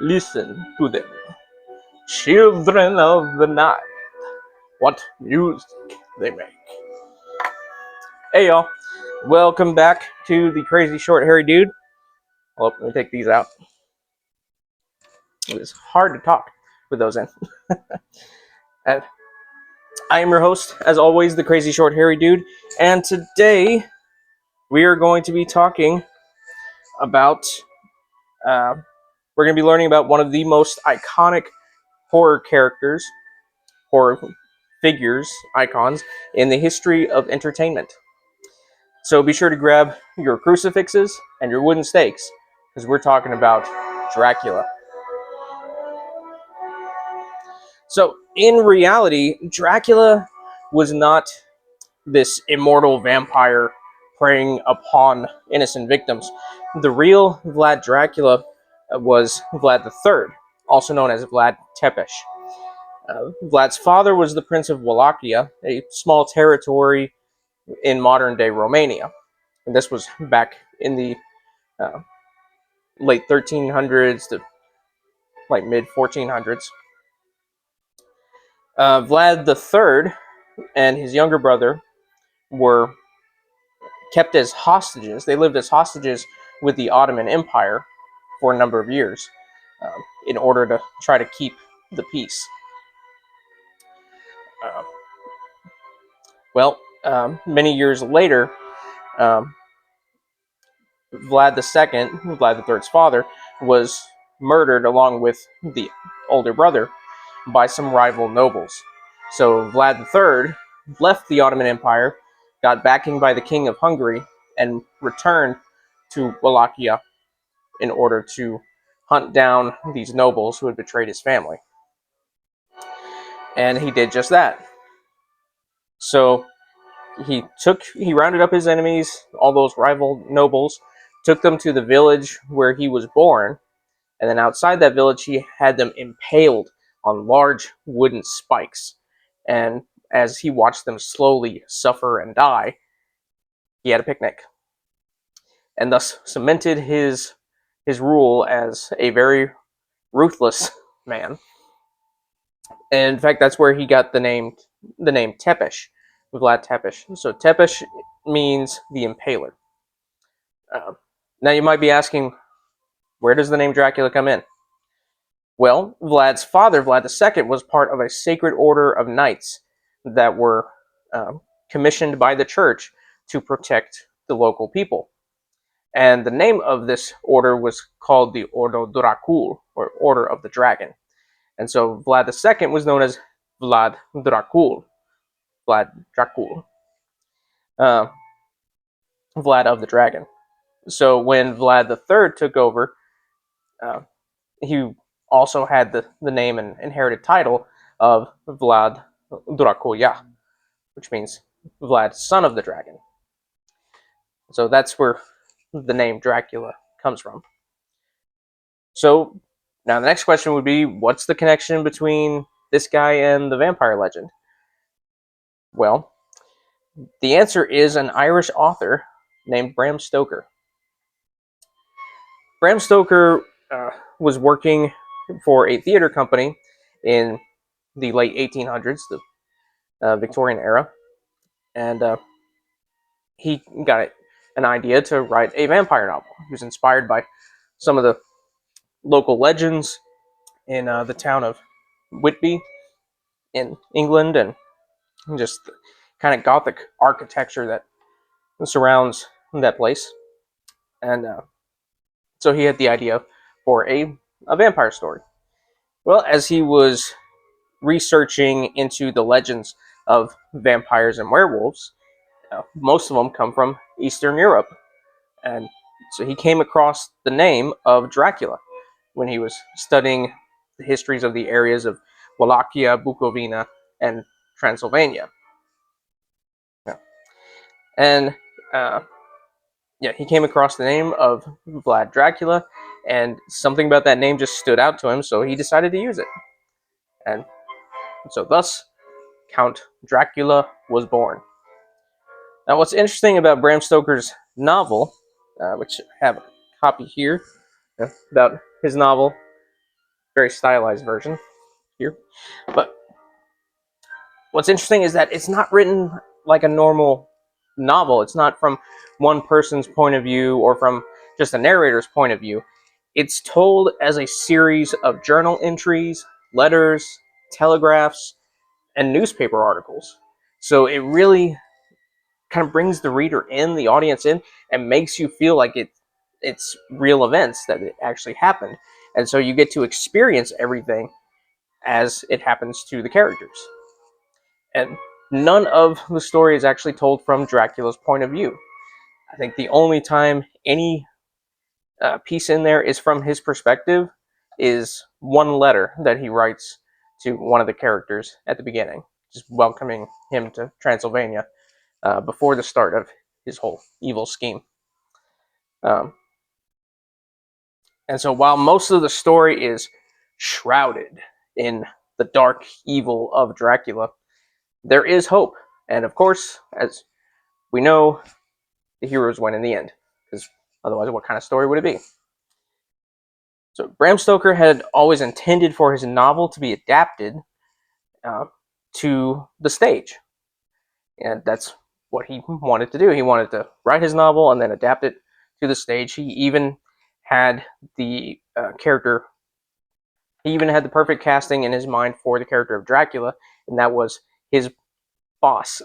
Listen to them, children of the night. What music they make. Hey y'all, welcome back to the Crazy Short Hairy Dude. Well, let me take these out. It was hard to talk with those in. And I am your host, as always, the Crazy Short Hairy Dude. And today we are going to be talking about. We're going to be learning about one of the most iconic horror characters, horror figures, icons in the history of entertainment. So be sure to grab your crucifixes and your wooden stakes, because we're talking about Dracula. So in reality, Dracula was not this immortal vampire preying upon innocent victims. The real Vlad Dracula was Vlad III, also known as Vlad Tepes. Vlad's father was the Prince of Wallachia, a small territory in modern-day Romania. And this was back in the uh, late 1300s to like mid 1400s. Vlad III and his younger brother were kept as hostages. They lived as hostages with the Ottoman Empire for a number of years in order to try to keep the peace. Uh, Many years later, um, Vlad II, Vlad III's father, was murdered along with the older brother by some rival nobles. So Vlad III left the Ottoman Empire, got backing by the King of Hungary, and returned to Wallachia in order to hunt down these nobles who had betrayed his family. And he did just that. So he rounded up his enemies, all those rival nobles, took them to the village where he was born, and then outside that village he had them impaled on large wooden spikes. And as he watched them slowly suffer and die, he had a picnic, and thus cemented his rule as a very ruthless man. And in fact, that's where he got the name Tepes, Vlad Tepes. So Tepes means the impaler. Uh, Now you might be asking, where does the name Dracula come in? Well, Vlad's father, Vlad II, was part of a sacred order of knights that were commissioned by the church to protect the local people. And the name of this order was called the Ordo Dracul, or Order of the Dragon. And so Vlad II was known as Vlad Dracul, Vlad Dracul, uh, Vlad of the Dragon. So when Vlad III took over, uh, he also had the name and inherited title of Vlad Dracula, which means Vlad, son of the dragon. So that's where the name Dracula comes from. So now the next question would be, what's the connection between this guy and the vampire legend? Well, the answer is an Irish author named Bram Stoker. Bram Stoker was working for a theater company in the late 1800s, the Victorian era, and he got an idea to write a vampire novel. He was inspired by some of the local legends in the town of Whitby in England, and just the kind of Gothic architecture that surrounds that place. And so he had the idea for a vampire story. Well, as he was researching into the legends of vampires and werewolves, most of them come from Eastern Europe. And so he came across the name of Dracula when he was studying the histories of the areas of Wallachia, Bukovina, and Transylvania. Yeah. And he came across the name of Vlad Dracula, and something about that name just stood out to him, so he decided to use it. And so thus, Count Dracula was born. Now, what's interesting about Bram Stoker's novel, which I have a copy here, about his novel, very stylized version here. But what's interesting is that it's not written like a normal novel. It's not from one person's point of view or from just a narrator's point of view. It's told as a series of journal entries, letters, telegraphs, and newspaper articles. So it really kind of brings the reader in, the audience in, and makes you feel like it's real events that it actually happened. And so you get to experience everything as it happens to the characters. And none of the story is actually told from Dracula's point of view. I think the only time any piece in there is from his perspective is one letter that he writes to one of the characters at the beginning, just welcoming him to Transylvania before the start of his whole evil scheme. Um, and so while most of the story is shrouded in the dark evil of Dracula, there is hope. And of course, as we know, the heroes win in the end, because otherwise what kind of story would it be? So Bram Stoker had always intended for his novel to be adapted to the stage. And that's what he wanted to do. He wanted to write his novel and then adapt it to the stage. He even had the character, he even had the perfect casting in his mind for the character of Dracula, and that was his boss,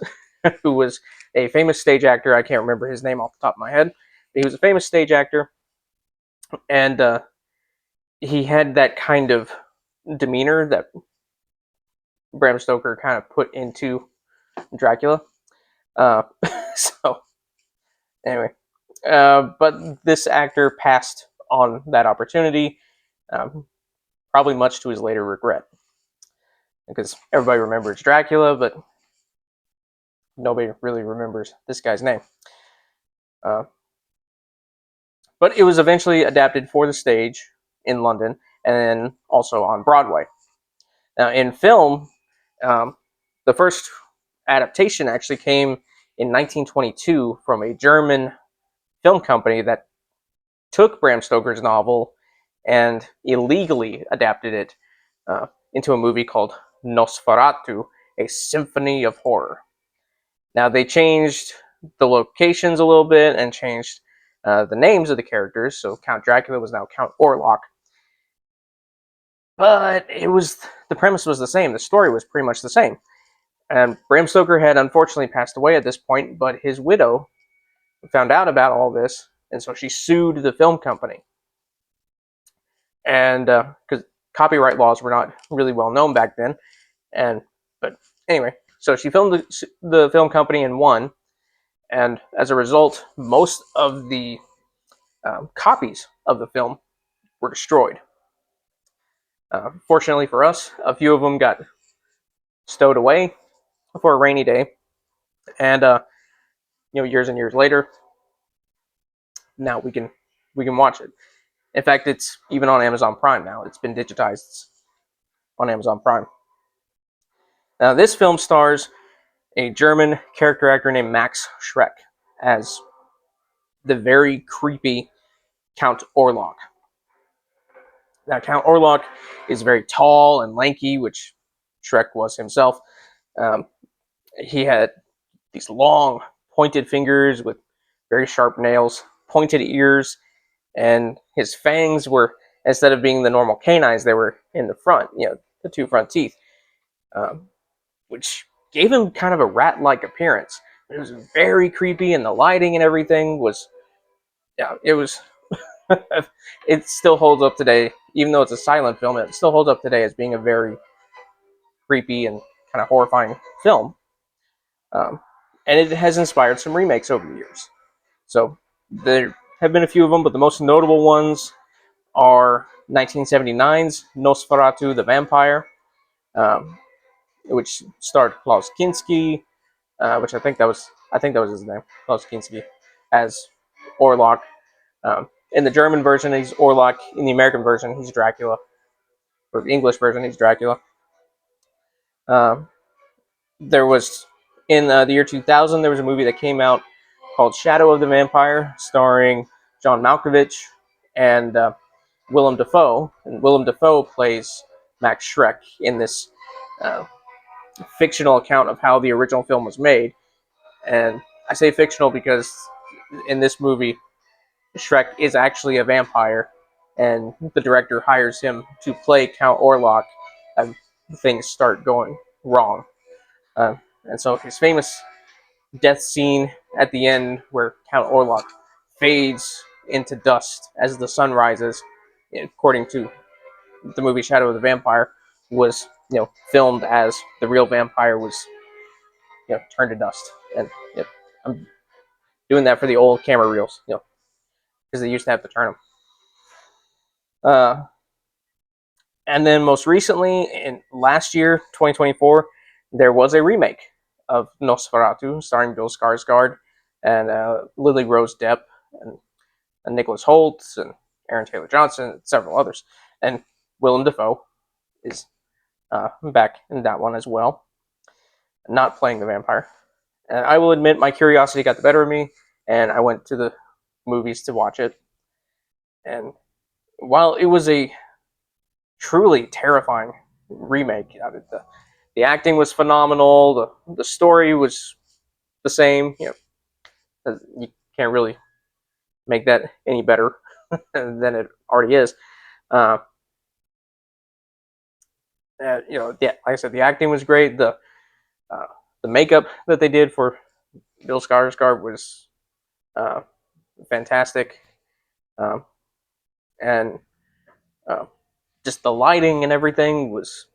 who was a famous stage actor. I can't remember his name off the top of my head, but he was a famous stage actor, and he had that kind of demeanor that Bram Stoker kind of put into Dracula. So anyway, but this actor passed on that opportunity, probably much to his later regret, because everybody remembers Dracula, but nobody really remembers this guy's name. But it was eventually adapted for the stage in London and then also on Broadway. Now, in film, the first adaptation actually came in 1922 from a German film company that took Bram Stoker's novel and illegally adapted it into a movie called Nosferatu, a Symphony of Horror. Now, they changed the locations a little bit and changed the names of the characters, so Count Dracula was now Count Orlok. But the premise was the same. The story was pretty much the same. And Bram Stoker had unfortunately passed away at this point, but his widow found out about all this, and so she sued the film company. And because copyright laws were not really well known back then, but anyway, so she filmed the film company and won, and as a result, most of the copies of the film were destroyed. Fortunately for us, a few of them got stowed away for a rainy day, and years and years later, now we can watch it. In fact, it's even on Amazon Prime now. It's been digitized on Amazon Prime. Now, this film stars a German character actor named Max Schreck as the very creepy Count Orlok. Now, Count Orlok is very tall and lanky, which Schreck was himself. He had these long, pointed fingers with very sharp nails, pointed ears, and his fangs were, instead of being the normal canines, they were in the front, the two front teeth, which gave him kind of a rat-like appearance. It was very creepy, and the lighting and everything was, it was, it still holds up today, even though it's a silent film, it still holds up today as being a very creepy and kind of horrifying film. And it has inspired some remakes over the years. So there have been a few of them, but the most notable ones are 1979's Nosferatu the Vampire, which starred Klaus Kinski, which I think that was his name, Klaus Kinski, as Orlok. In the German version, he's Orlok. In the American version, he's Dracula. Or the English version, he's Dracula. There was, in the year 2000, there was a movie that came out called Shadow of the Vampire, starring John Malkovich and Willem Dafoe, and Willem Dafoe plays Max Schreck in this uh, fictional account of how the original film was made. And I say fictional because in this movie, Shrek is actually a vampire, and the director hires him to play Count Orlok, and things start going wrong. And so his famous death scene at the end, where Count Orlok fades into dust as the sun rises, according to the movie Shadow of the Vampire, was filmed as the real vampire was turned to dust. And I'm doing that for the old camera reels, because they used to have to turn them. And then most recently, in last year, 2024, there was a remake of Nosferatu, starring Bill Skarsgård and Lily Rose Depp and Nicholas Hoult and Aaron Taylor Johnson and several others. And Willem Dafoe is back in that one as well, not playing the vampire. And I will admit, my curiosity got the better of me, and I went to the movies to watch it. And while it was a truly terrifying remake, the acting was phenomenal. The story was the same. You can't really make that any better than it already is. Like I said, the acting was great. The makeup that they did for Bill Skarsgård was uh, fantastic, and uh, just the lighting and everything was,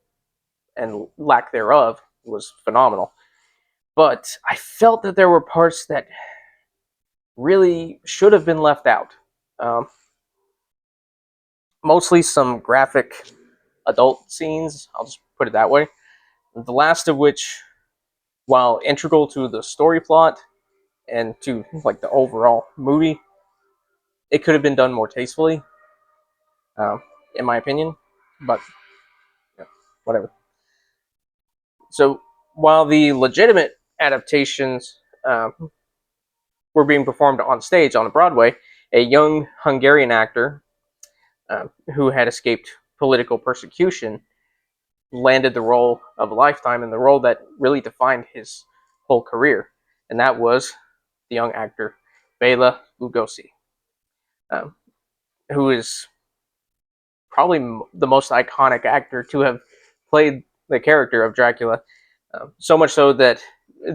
and lack thereof, was phenomenal. But I felt that there were parts that really should have been left out. Um, Mostly some graphic adult scenes, I'll just put it that way. The last of which, while integral to the story plot and to like the overall movie, it could have been done more tastefully, in my opinion. But whatever. So while the legitimate adaptations were being performed on stage on Broadway, a young Hungarian actor who had escaped political persecution landed the role of a lifetime and the role that really defined his whole career, and that was the young actor Bela Lugosi, um, who is probably the most iconic actor to have played the character of Dracula. So much so that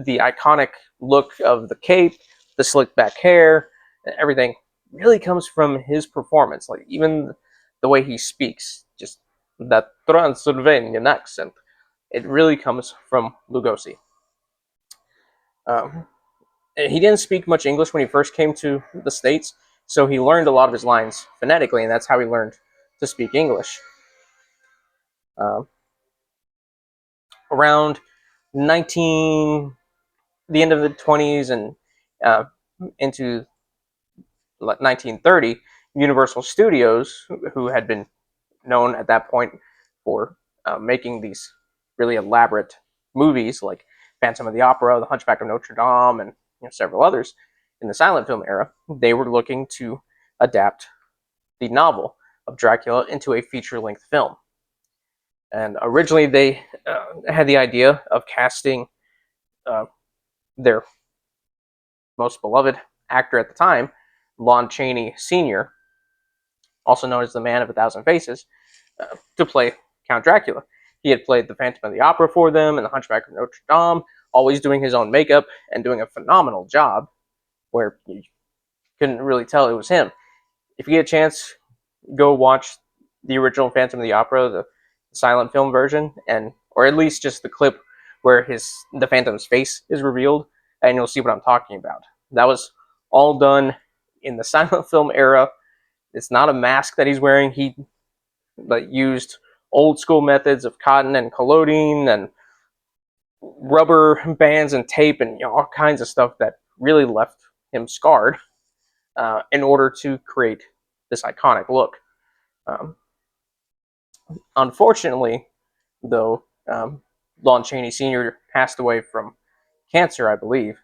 the iconic look of the cape, the slick back hair, everything really comes from his performance. Like even the way he speaks, just that Transylvanian accent, it really comes from Lugosi. Um, he didn't speak much English when he first came to the States, so he learned a lot of his lines phonetically, and that's how he learned to speak English. Um, Around 19, the end of the 20s and uh, into 1930, Universal Studios, who had been known at that point for making these really elaborate movies like Phantom of the Opera, The Hunchback of Notre Dame, and several others in the silent film era, they were looking to adapt the novel of Dracula into a feature-length film. And originally, they had the idea of casting uh, their most beloved actor at the time, Lon Chaney Sr., also known as the Man of a Thousand Faces, to play Count Dracula. He had played the Phantom of the Opera for them and the Hunchback of Notre Dame, always doing his own makeup and doing a phenomenal job where you couldn't really tell it was him. If you get a chance, go watch the original Phantom of the Opera, the silent film version, and or at least just the clip where the Phantom's face is revealed, and you'll see what I'm talking about. That was all done in the silent film era. It's not a mask that he's wearing. He used old school methods of cotton and collodine and rubber bands and tape and all kinds of stuff that really left him scarred in order to create this iconic look. Um, Unfortunately, though, Lon Chaney Sr. passed away from cancer, I believe,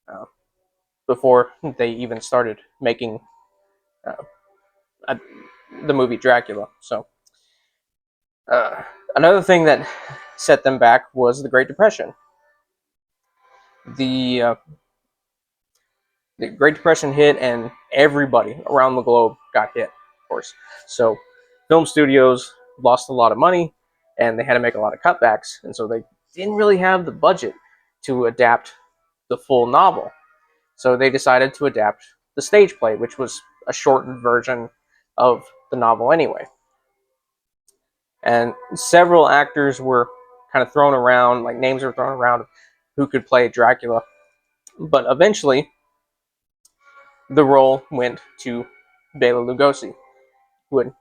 uh, before they even started making uh, the movie Dracula. So uh, another thing that set them back was the Great Depression. The uh, the Great Depression hit, and everybody around the globe got hit, of course. So film studios lost a lot of money, and they had to make a lot of cutbacks, and so they didn't really have the budget to adapt the full novel. So they decided to adapt the stage play, which was a shortened version of the novel anyway. And several actors were kind of thrown around, like names were thrown around who could play Dracula. But eventually, the role went to Bela Lugosi, who had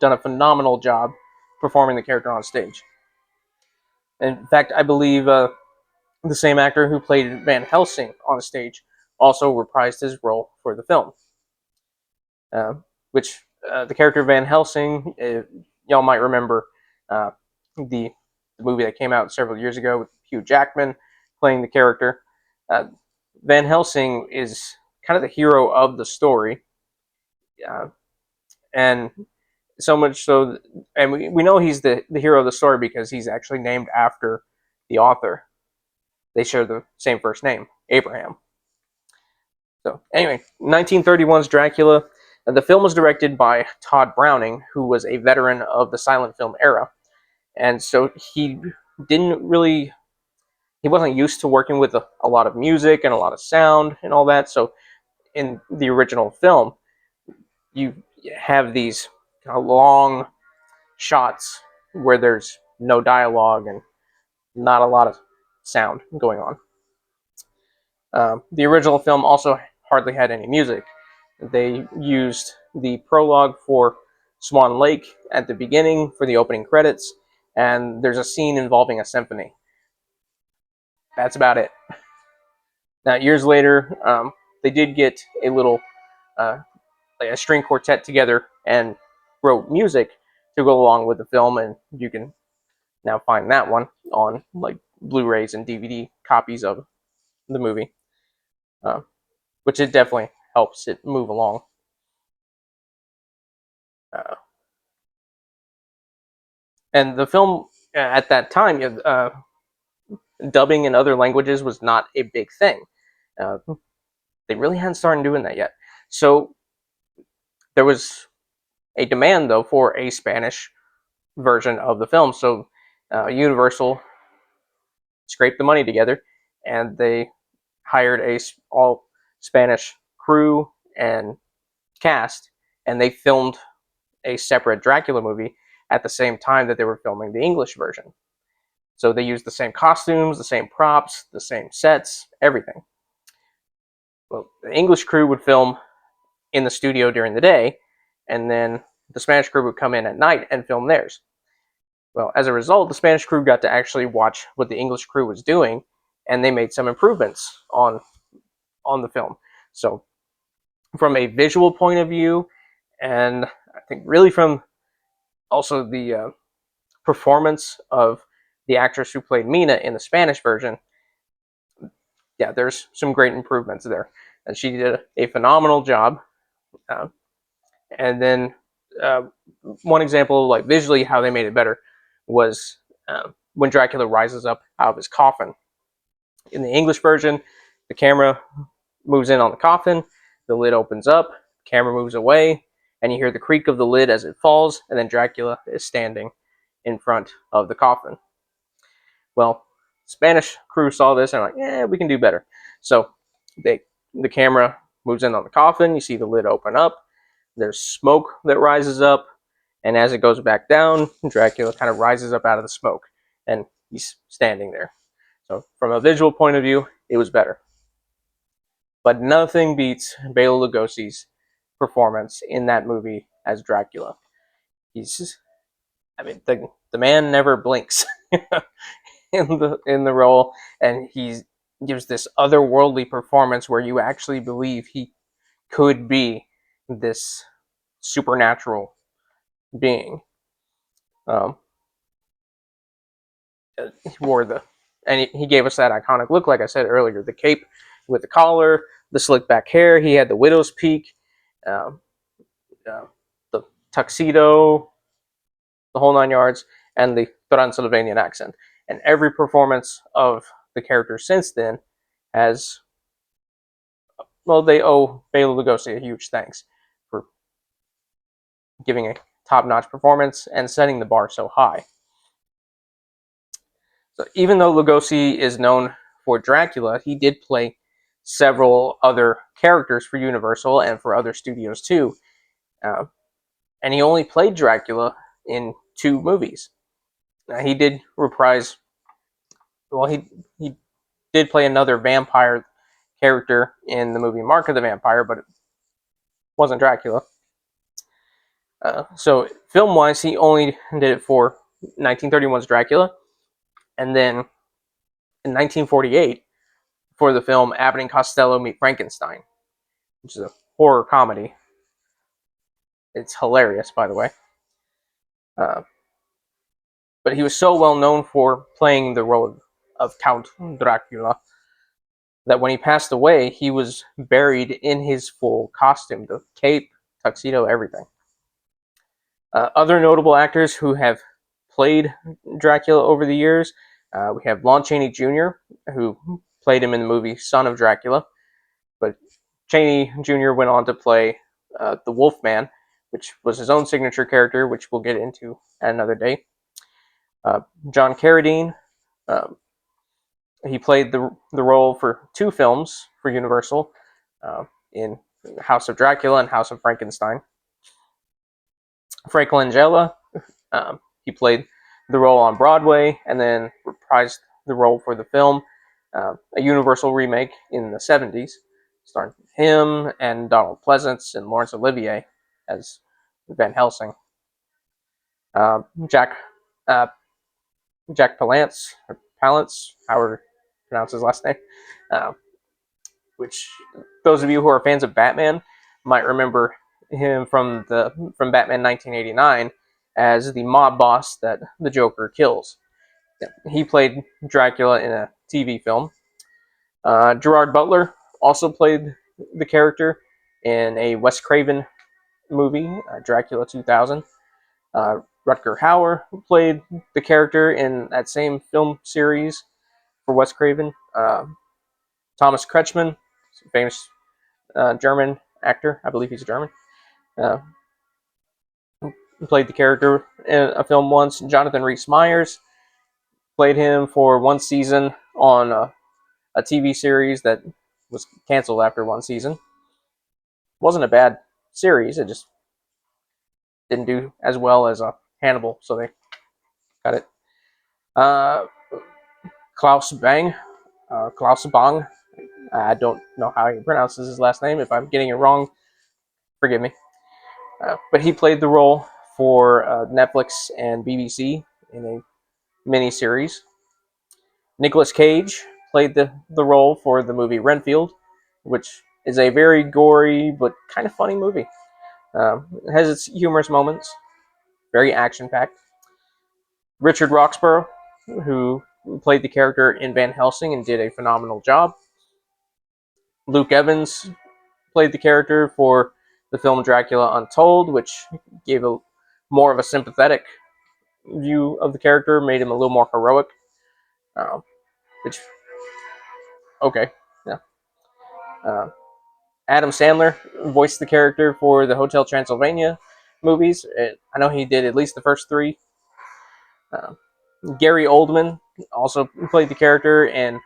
done a phenomenal job performing the character on stage. In fact, I believe the same actor who played Van Helsing on stage also reprised his role for the film. Uh, which the character Van Helsing, y'all might remember uh, the, the movie that came out several years ago with Hugh Jackman playing the character. Uh, Van Helsing is kind of the hero of the story, uh, and so much so, and we know he's the hero of the story because he's actually named after the author. They share the same first name, Abraham. So anyway, 1931's Dracula. The film was directed by Todd Browning, who was a veteran of the silent film era, and so didn't really he wasn't used to working with a lot of music and a lot of sound and all that. So in the original film, you have these kind of long shots where there's no dialogue and not a lot of sound going on. The original film also hardly had any music. They used the prologue for Swan Lake at the beginning for the opening credits, and there's a scene involving a symphony. That's about it. Now, years later, they did get a little like a string quartet together and wrote music to go along with the film, and you can now find that one on like Blu-rays and DVD copies of the movie, uh, which it definitely helps it move along. Uh, and the film at that time, dubbing in other languages was not a big thing. Uh, they really hadn't started doing that yet. So there was a demand, though, for a Spanish version of the film. So Universal scraped the money together, and they hired a all Spanish crew and cast, and they filmed a separate Dracula movie at the same time that they were filming the English version. So they used the same costumes, the same props, the same sets, everything. Well, the English crew would film in the studio during the day, and then the Spanish crew would come in at night and film theirs. Well, as a result, the Spanish crew got to actually watch what the English crew was doing, and they made some improvements on the film. So, from a visual point of view, and I think really from also the performance of the actress who played Mina in the Spanish version, yeah, there's some great improvements there, and she did a phenomenal job. Uh, and then uh, one example, like visually, how they made it better was when Dracula rises up out of his coffin. In the English version, the camera moves in on the coffin, the lid opens up, camera moves away, and you hear the creak of the lid as it falls, and then Dracula is standing in front of the coffin. Well, Spanish crew saw this and like, yeah, we can do better. So the camera moves in on the coffin, you see the lid open up, there's smoke that rises up, and as it goes back down, Dracula kind of rises up out of the smoke, and he's standing there. So from a visual point of view, it was better. But nothing beats Bela Lugosi's performance in that movie as Dracula. He's, I mean, the man never blinks in the role, and he gives this otherworldly performance where you actually believe he could be this supernatural being. Um, he wore and he gave us that iconic look, like I said earlier, the cape with the collar, the slick back hair. He had the widow's peak, um, the tuxedo, the whole 9 yards, and the Transylvanian accent. And every performance of the character since then has, well, they owe Bela Lugosi a huge thanks for giving a top-notch performance and setting the bar so high. So even though Lugosi is known for Dracula, he did play several other characters for Universal and for other studios too. And he only played Dracula in 2 movies. He did reprise, well, he did play another vampire character in the movie Mark of the Vampire, but it wasn't Dracula. So film-wise, he only did it for 1931's Dracula, and then in 1948 for the film Abbott and Costello Meet Frankenstein, which is a horror comedy. It's hilarious, by the way. But he was so well known for playing the role of Count Dracula that when he passed away, he was buried in his full costume, the cape, tuxedo, everything. Other notable actors who have played Dracula over the years, we have Lon Chaney Jr., who played him in the movie Son of Dracula, but Chaney Jr. went on to play the Wolfman, which was his own signature character, which we'll get into at another day. John Carradine, he played the role for 2 films for Universal, in House of Dracula and House of Frankenstein. Frank Langella, he played the role on Broadway and then reprised the role for the film, a Universal remake in the 70s, starring him and Donald Pleasance and Laurence Olivier as Van Helsing. Jack Palance, however you pronounce his last name, which those of you who are fans of Batman might remember him from Batman 1989 as the mob boss that the Joker kills. He played Dracula in a TV film. Gerard Butler also played the character in a Wes Craven movie, Dracula 2000. Rutger Hauer played the character in that same film series for Wes Craven. Thomas Kretschmann, famous German actor, I believe he's German, played the character in a film once. Jonathan Rhys-Meyers played him for 1 season on a TV series that was canceled after 1 season. Wasn't a bad series, it just didn't do as well as Hannibal, so they cut it. Klaus Bang, Klaus Bang, I don't know how he pronounces his last name. If I'm getting it wrong, forgive me. But he played the role for Netflix and BBC in a miniseries. Nicolas Cage played the role for the movie Renfield, which is a very gory but kind of funny movie. It has its humorous moments, very action-packed. Richard Roxburgh, who played the character in Van Helsing and did a phenomenal job. Luke Evans played the character for the film Dracula Untold, which gave a more of a sympathetic view of the character, made him a little more heroic. Which, okay, yeah. Adam Sandler voiced the character for the Hotel Transylvania movies. I know he did at least the first 3. Gary Oldman also played the character in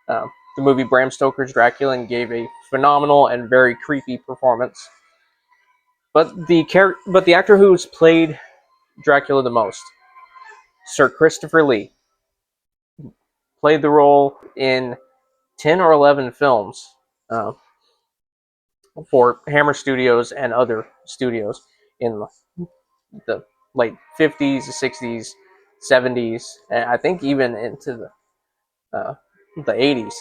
the movie Bram Stoker's Dracula and gave a phenomenal and very creepy performance. But the actor who's played Dracula the most, Sir Christopher Lee, played the role in 10 or 11 films for Hammer Studios and other studios in the late 50s, 60s, 70s, and I think even into the 80s.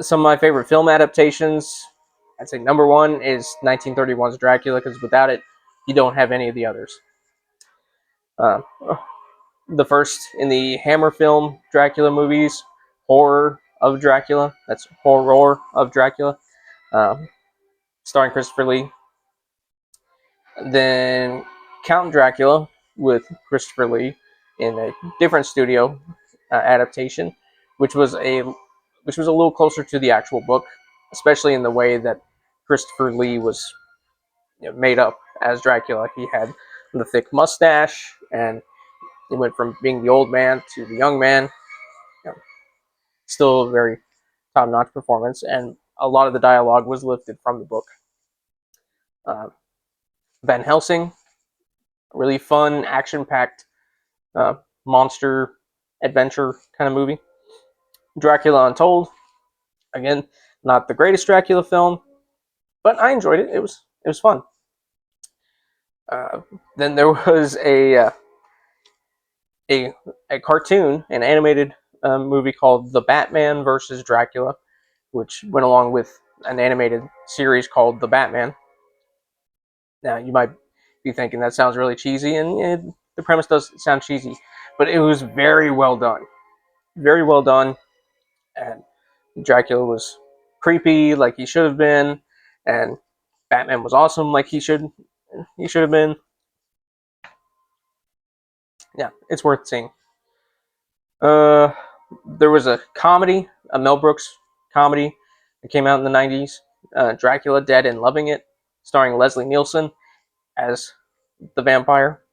Some of my favorite film adaptations, I'd say number 1 is 1931's Dracula, because without it, you don't have any of the others. The first in the Hammer film Dracula movies, Horror of Dracula, that's Horror of Dracula, starring Christopher Lee. Then Count Dracula with Christopher Lee in a different studio adaptation, which was a little closer to the actual book, especially in the way that Christopher Lee was made up as Dracula. He had the thick mustache, and he went from being the old man to the young man. You know, still a very top-notch performance, and a lot of the dialogue was lifted from the book. Van Helsing, really fun, action-packed uh, monster adventure kind of movie. Dracula Untold, again, not the greatest Dracula film, but I enjoyed it. It was fun. Uh, then there was a a cartoon, an animated movie called The Batman versus Dracula, which went along with an animated series called The Batman. Now you might be thinking that sounds really cheesy, and the premise does sound cheesy, but it was very well done. Very well done, and Dracula was creepy like he should have been, and Batman was awesome like he should have been. Yeah, it's worth seeing. Uh, there was a comedy, a Mel Brooks comedy that came out in the '90s, Dracula Dead and Loving It, starring Leslie Nielsen as the vampire.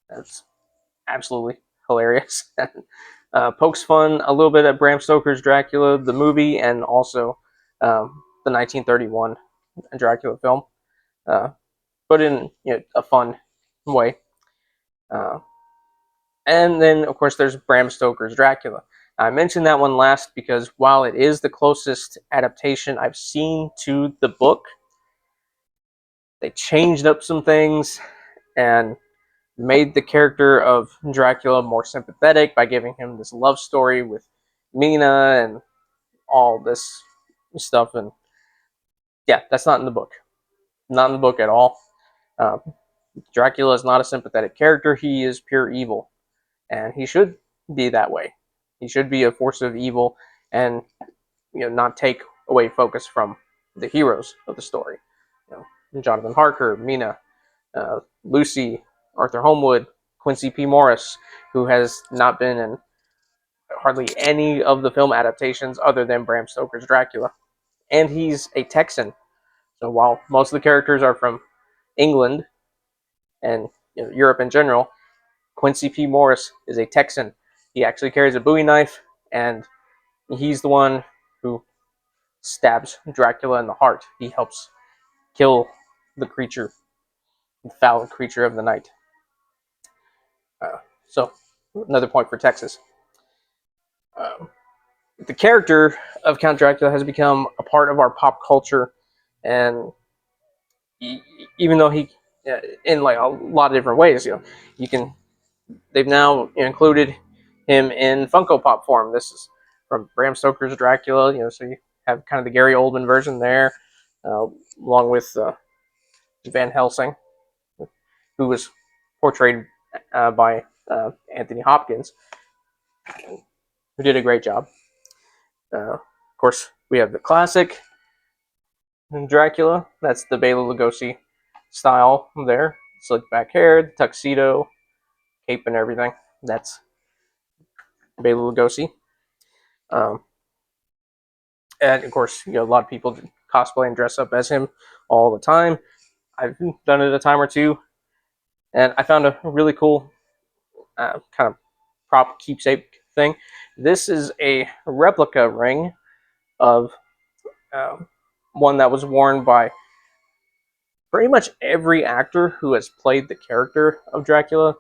That's absolutely hilarious. Pokes fun a little bit at Bram Stoker's Dracula, the movie, and also the 1931 Dracula film, uh, but in a fun way. Uh, and then, of course, there's Bram Stoker's Dracula. I mentioned that one last because while it is the closest adaptation I've seen to the book, they changed up some things and made the character of Dracula more sympathetic by giving him this love story with Mina and all this stuff. And yeah, that's not in the book. Not in the book at all. Uh, Dracula is not a sympathetic character. He is pure evil, and he should be that way. He should be a force of evil, and not take away focus from the heroes of the story. Jonathan Harker, Mina, Lucy, Arthur Homewood, Quincy P. Morris, who has not been in hardly any of the film adaptations other than Bram Stoker's Dracula. And he's a Texan. So while most of the characters are from England and Europe in general, Quincy P. Morris is a Texan. He actually carries a Bowie knife, and he's the one who stabs Dracula in the heart. He helps kill the creature, the foul creature of the night. So, another point for Texas. Um, the character of Count Dracula has become a part of our pop culture, and even though he, in like a lot of different ways, you can they've now included him in Funko Pop form. This is from Bram Stoker's Dracula, so you have kind of the Gary Oldman version there, along with Van Helsing, who was portrayed by Anthony Hopkins, who did a great job. Of course, we have the classic Dracula. That's the Bela Lugosi style there. Slick back hair, the tuxedo, cape, and everything. That's Bela Lugosi. Um, and of course, a lot of people cosplay and dress up as him all the time. I've done it a time or two, and I found a really cool kind of prop keepsake thing. This is a replica ring of one that was worn by pretty much every actor who has played the character of Dracula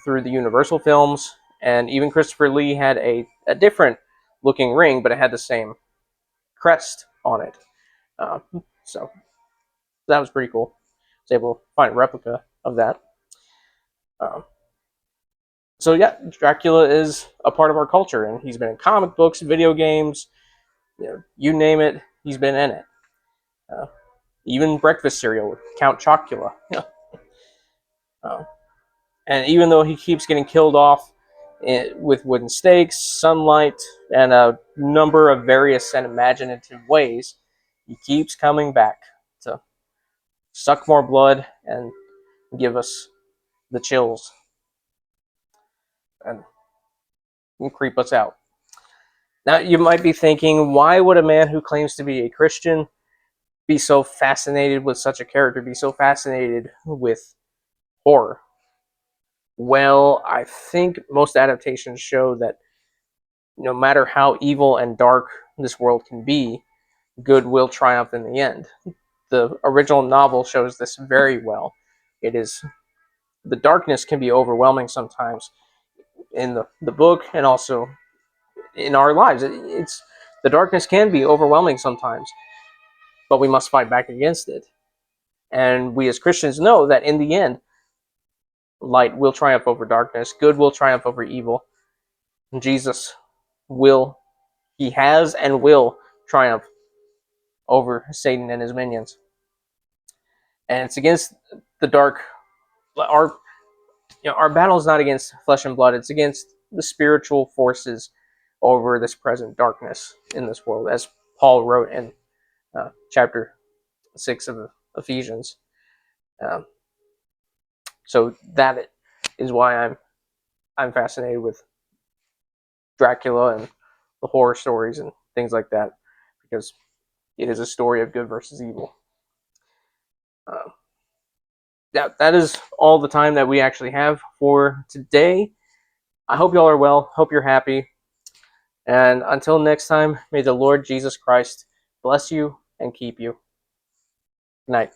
through the Universal films, and even Christopher Lee had a different looking ring, but it had the same crest on it. Uh, so that was pretty cool. I was able to find a replica of that. Um, so yeah, Dracula is a part of our culture, and he's been in comic books, video games, you name it, he's been in it. Uh, Even breakfast cereal with Count Chocula. uh, and even though he keeps getting killed off with wooden stakes, sunlight, and a number of various and imaginative ways, he keeps coming back to suck more blood and give us the chills and creep us out. Now, you might be thinking, why would a man who claims to be a Christian be so fascinated with such a character, be so fascinated with horror? Well, I think most adaptations show that no matter how evil and dark this world can be, good will triumph in the end. The original novel shows this very well. It is the darkness can be overwhelming sometimes in the book and also in our lives. It's the darkness can be overwhelming sometimes, but we must fight back against it. And we as Christians know that in the end, light will triumph over darkness, good will triumph over evil. And Jesus will, he has and will triumph over Satan and his minions. And it's against the dark. Our battle is not against flesh and blood. It's against the spiritual forces over this present darkness in this world, as Paul wrote in chapter 6 of Ephesians. Um, so that is why I'm fascinated with Dracula and the horror stories and things like that, because it is a story of good versus evil. That is all the time that we actually have for today. I hope y'all are well. Hope you're happy. And until next time, may the Lord Jesus Christ bless you and keep you. Good night.